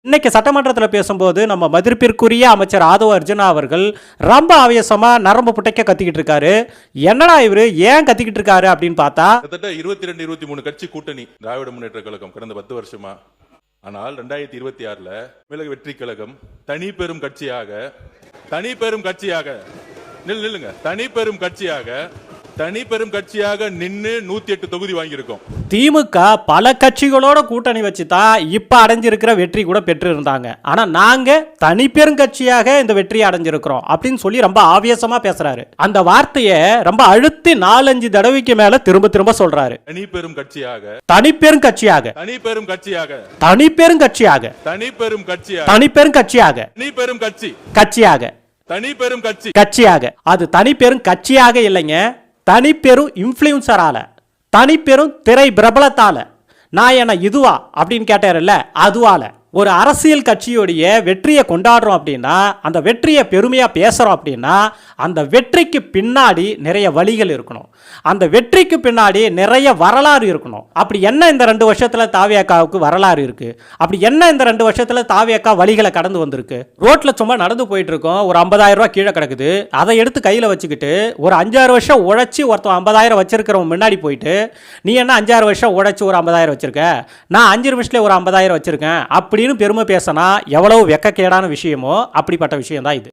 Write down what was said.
இன்னைக்கு சட்டமன்றத்தில் பேசும்போது நம்ம மதிப்பிற்குரிய அமைச்சர் ஆதவ அர்ஜுனா அவர்கள் ரொம்ப ஆவேசமா நரம்பு புட்டைக்க கத்திக்கிட்டு இருக்காரு. என்னடா இவரு ஏன் கத்திக்கிட்டு இருக்காரு அப்படின்னு பார்த்தா, கிட்டத்தட்ட 22 23 கட்சி கூட்டணி திராவிட முன்னேற்ற கழகம் கடந்த 10 வருஷமா. ஆனால் 2026ல தமிழக வெற்றி கழகம் தனி பெரும் கட்சியாக நில்லுங்க தனி பெரும் கட்சியாக நின்னு 108 தொகுதி வாங்கியிருக்கோம். திமுக பல கட்சிகளோட கூட்டணி வச்சு தான் இப்ப அடைஞ்சிருக்கிற வெற்றி கூட பெற்று இருந்தாங்க. ஆனா நாங்க தனி பெரும் கட்சியாக இந்த வெற்றியை அடைஞ்சிருக்கிறோம் அப்படின்னு சொல்லி ரொம்ப ஆவேசமா பேசுறாரு. அந்த வார்த்தையை ரொம்ப அழுத்தி 4-5 தடவைக்கு மேல திரும்ப திரும்ப சொல்றாரு. தனி பெரும் கட்சியாக அது தனி பெரும் கட்சியாக இல்லைங்க, தனி பெரும் இன்ஃப்ளூயன்சரால, தனி பெரும் திரை பிரபலத்தால. நான் என்ன இதுவா அப்படின்னு கேட்டார்ல, அதுவால ஒரு அரசியல் கட்சியுடைய வெற்றியை கொண்டாடுறோம் அப்படின்னா, அந்த வெற்றியை பெருமையா பேசுறோம் அப்படின்னா, அந்த வெற்றிக்கு பின்னாடி நிறைய வழிகள் இருக்கணும், அந்த வெற்றிக்கு பின்னாடி நிறைய வரலாறு இருக்கணும். அப்படி என்ன இந்த 2 வருஷத்துல தாவேக்காவுக்கு வரலாறு இருக்கு? அப்படி என்ன இந்த 2 வருஷத்துல தாவேக்கா வழிகளை கடந்து வந்திருக்கு? ரோட்ல சும்மா நடந்து போயிட்டு இருக்கோம், ஒரு 50,000 ரூபாய் கீழே கிடக்குது, அதை எடுத்து கையில வச்சுக்கிட்டு ஒரு 5-6 வருஷம் உழைச்சி ஒருத்தன் 50,000 வச்சிருக்கிறவன் முன்னாடி போயிட்டு, நீ என்ன 5-6 வருஷம் உழைச்சி ஒரு 50,000 வச்சிருக்க, நான் 5 நிமிஷத்துல ஒரு 50,000 வச்சிருக்கேன் அப்படின்னு பெருமை பேசினா எவ்வளவு வெக்கக்கேடான விஷயமோ அப்படிப்பட்ட விஷயம் தான் இது.